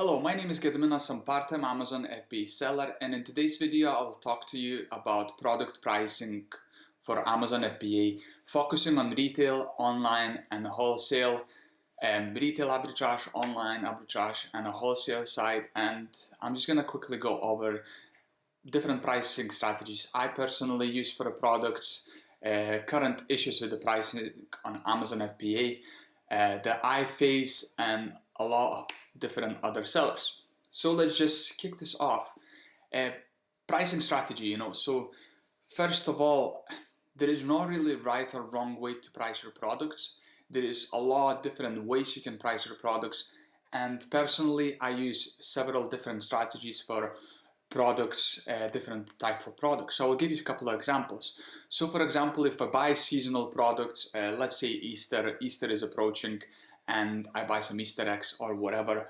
Hello, my name is Gediminas. I'm part-time Amazon FBA seller, and in today's video I will talk to you about product pricing for Amazon FBA, focusing on retail, online and wholesale, retail arbitrage, online arbitrage and a wholesale side. And I'm just gonna quickly go over different pricing strategies I personally use for the products, current issues with the pricing on Amazon FBA, that I face, and a lot of different other sellers. So let's just kick this off. Pricing strategy, so first of all, there is no really right or wrong way to price your products. There is a lot of different ways you can price your products, and personally I use several different strategies for products, different type of products. So I'll give you a couple of examples. So for example, if I buy seasonal products, let's say Easter is approaching and I buy some Easter eggs or whatever,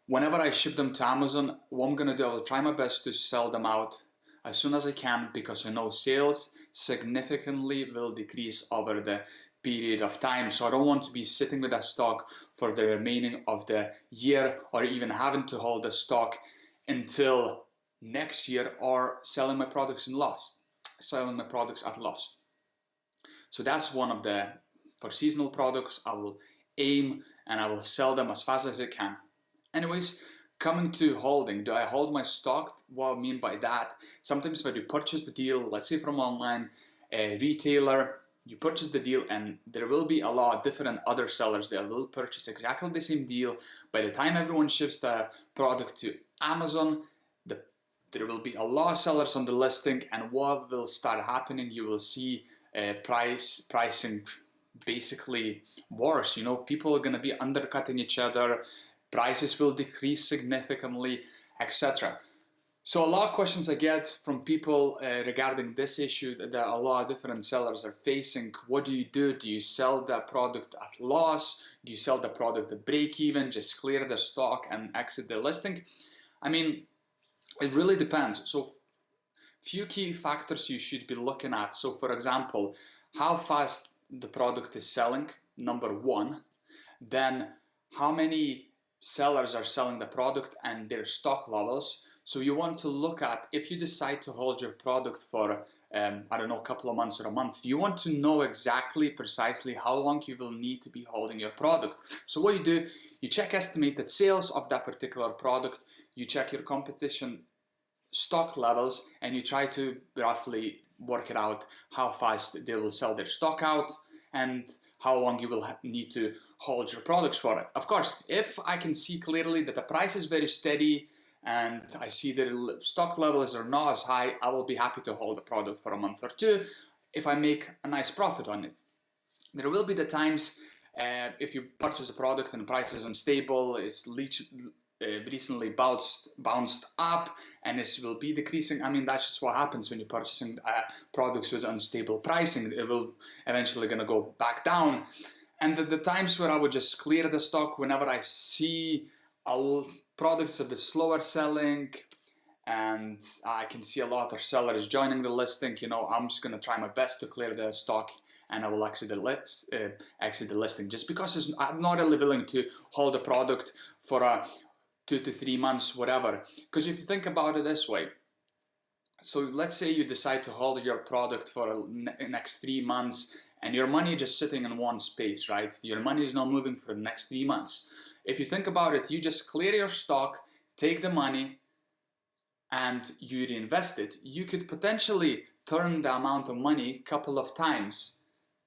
whenever I ship them to Amazon, what I'm gonna do, I'll try my best to sell them out as soon as I can, because I know sales significantly will decrease over the period of time. So I don't want to be sitting with that stock for the remaining of the year, or even having to hold the stock until next year, or selling my products at loss. So that's one of the, for seasonal products, I will aim and I will sell them as fast as I can. Anyways, coming to holding, do I hold my stock? What I mean by that, sometimes when you purchase the deal, let's say from online, a retailer, you purchase the deal and there will be a lot of different other sellers that will purchase exactly the same deal. By the time everyone ships the product to Amazon, there will be a lot of sellers on the listing, and what will start happening, you will see pricing basically worse. People are going to be undercutting each other, prices will decrease significantly, etc. So a lot of questions I get from people regarding this issue that a lot of different sellers are facing. What do you do? Do you sell the product at loss? Do you sell the product at break even, just clear the stock and exit the listing? I mean, it really depends. So few key factors you should be looking at. So for example, how fast the product is selling, number one. Then how many sellers are selling the product and their stock levels. So you want to look at, if you decide to hold your product for, I don't know, a couple of months or a month, you want to know exactly, precisely how long you will need to be holding your product. So what you do, you check estimated sales of that particular product, you check your competition stock levels, and you try to roughly work it out how fast they will sell their stock out and how long you will need to hold your products for it. Of course, if I can see clearly that the price is very steady and I see the stock levels are not as high, I will be happy to hold the product for a month or two if I make a nice profit on it. There will be the times if you purchase a product and the price is unstable, it's recently bounced up and this will be decreasing. I mean, that's just what happens when you're purchasing products with unstable pricing. It will eventually gonna go back down. And the times where I would just clear the stock whenever I see products a bit slower selling and I can see a lot of sellers joining the listing, I'm just gonna try my best to clear the stock and I will exit the listing, just because I'm not really willing to hold a product for 2 to 3 months, whatever. Because if you think about it this way, so let's say you decide to hold your product for the next 3 months and your money is just sitting in one space, right? Your money is not moving for the next 3 months. If you think about it, you just clear your stock, take the money and you reinvest it. You could potentially turn the amount of money a couple of times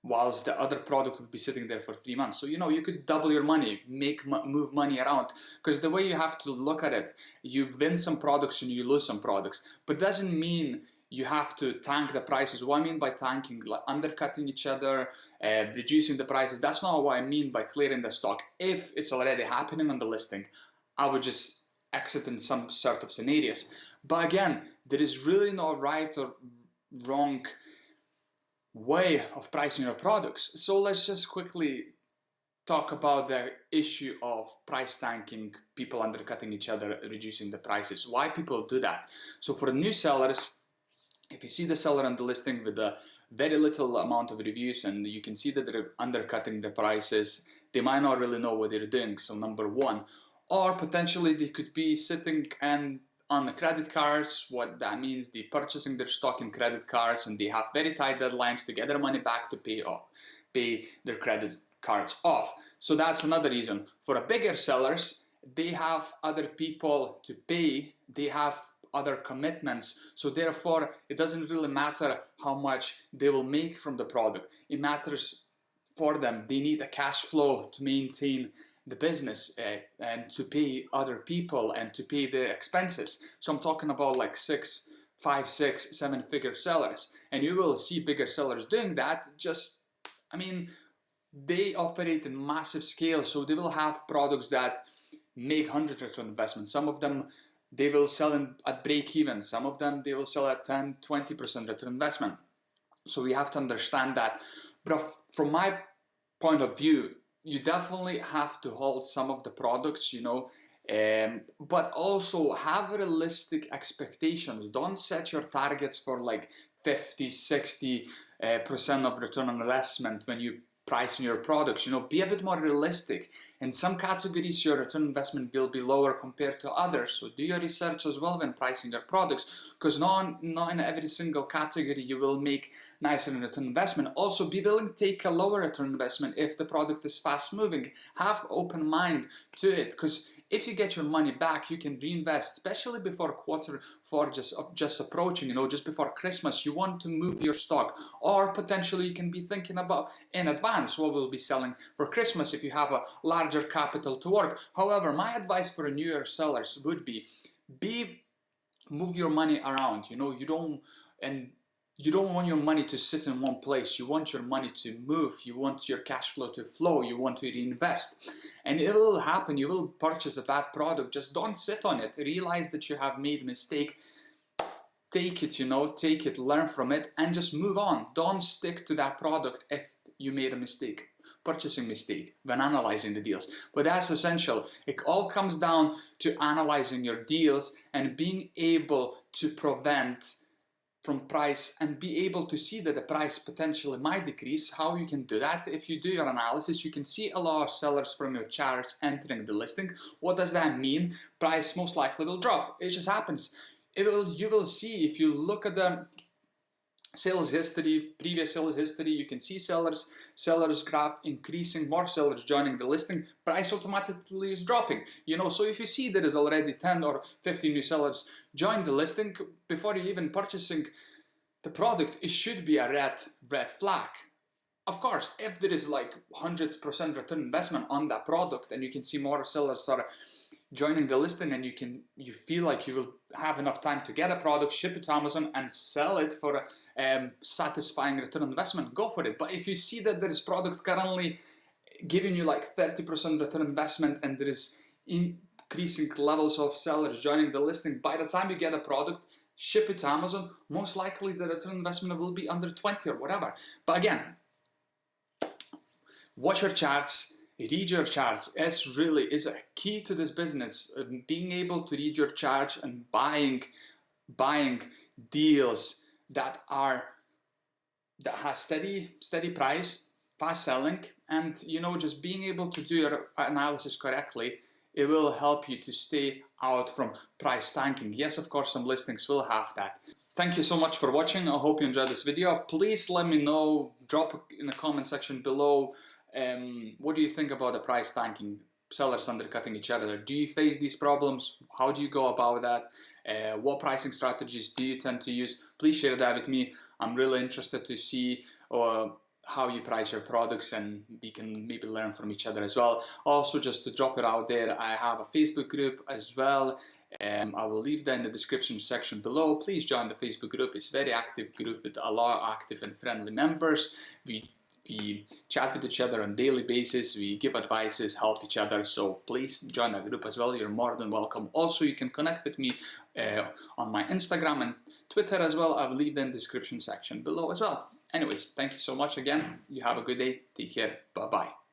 whilst the other product would be sitting there for 3 months. So, you could double your money, move money around. Because the way you have to look at it, you win some products and you lose some products. But doesn't mean you have to tank the prices. What I mean by tanking, like undercutting each other, reducing the prices, that's not what I mean by clearing the stock. If it's already happening on the listing, I would just exit in some sort of scenarios. But again, there is really no right or wrong way of pricing your products. So let's just quickly talk about the issue of price tanking, people undercutting each other, reducing the prices. Why people do that? So for new sellers, if you see the seller on the listing with a very little amount of reviews and you can see that they're undercutting the prices, they might not really know what they're doing. So number one. or potentially they could be sitting and on the credit cards. What that means, they're purchasing their stock in credit cards and they have very tight deadlines to get their money back to pay their credit cards off. So that's another reason. For a bigger sellers, they have other people to pay, they have other commitments, so therefore it doesn't really matter how much they will make from the product. It matters for them, they need a cash flow to maintain the business and to pay other people and to pay their expenses. So I'm talking about like 5, 6, 7-figure sellers, and you will see bigger sellers doing that. They operate in massive scale, so they will have products that make 100 return on investment. Some of them they will sell at break even. Some of them they will sell at 10, 20% return on investment. So we have to understand that. But from my point of view, you definitely have to hold some of the products, but also have realistic expectations. Don't set your targets for like 50, 60% of return on investment when you pricing your products. Be a bit more realistic. In some categories, your return on investment will be lower compared to others. So do your research as well when pricing your products, because not in every single category you will make nicer return on investment. Also, be willing to take a lower return on investment if the product is fast moving. Have open mind to it, because if you get your money back, you can reinvest, especially before quarter four just approaching, just before Christmas. You want to move your stock, or potentially you can be thinking about in advance what will be selling for Christmas if you have a larger capital to work. However, my advice for New Year sellers would be move your money around. You don't want your money to sit in one place. You want your money to move. You want your cash flow to flow. You want to reinvest. And it will happen. You will purchase a bad product. Just don't sit on it. Realize that you have made a mistake. Take it, learn from it, and just move on. Don't stick to that product if you made a mistake, purchasing mistake, when analyzing the deals. But that's essential. It all comes down to analyzing your deals and being able to prevent from price and be able to see that the price potentially might decrease. How you can do that? If you do your analysis, you can see a lot of sellers from your charts entering the listing. What does that mean? Price most likely will drop. It just happens. You will see, if you look at the sales history, previous sales history, you can see sellers graph increasing, more sellers joining the listing, price automatically is dropping. So if you see there is already 10 or 15 new sellers join the listing before you even purchasing the product, it should be a red flag. Of course, if there is like 100% return investment on that product and you can see more sellers are joining the listing and you feel like you will have enough time to get a product, ship it to Amazon and sell it for a satisfying return on investment, go for it. But if you see that there is product currently giving you like 30% return on investment and there is increasing levels of sellers joining the listing, by the time you get a product, ship it to Amazon, most likely the return on investment will be under 20 or whatever. But again, watch your charts. Read your charts is a key to this business. Being able to read your charts and buying deals that has steady price, fast selling, and just being able to do your analysis correctly. It will help you to stay out from price tanking. Yes, of course, some listings will have that. Thank you so much for watching. I hope you enjoyed this video. Please let me know. Drop in the comment section below. What do you think about the price tanking, sellers undercutting each other? Do you face these problems? How do you go about that? What pricing strategies do you tend to use? Please share that with me. I'm really interested to see how you price your products, and we can maybe learn from each other as well. Also, just to drop it out there, I have a Facebook group as well. I will leave that in the description section below. Please join the Facebook group. It's a very active group with a lot of active and friendly members. We chat with each other on a daily basis. We give advices, help each other. So please join that group as well. You're more than welcome. Also, you can connect with me on my Instagram and Twitter as well. I'll leave that in the description section below as well. Anyways, thank you so much again. You have a good day. Take care. Bye-bye.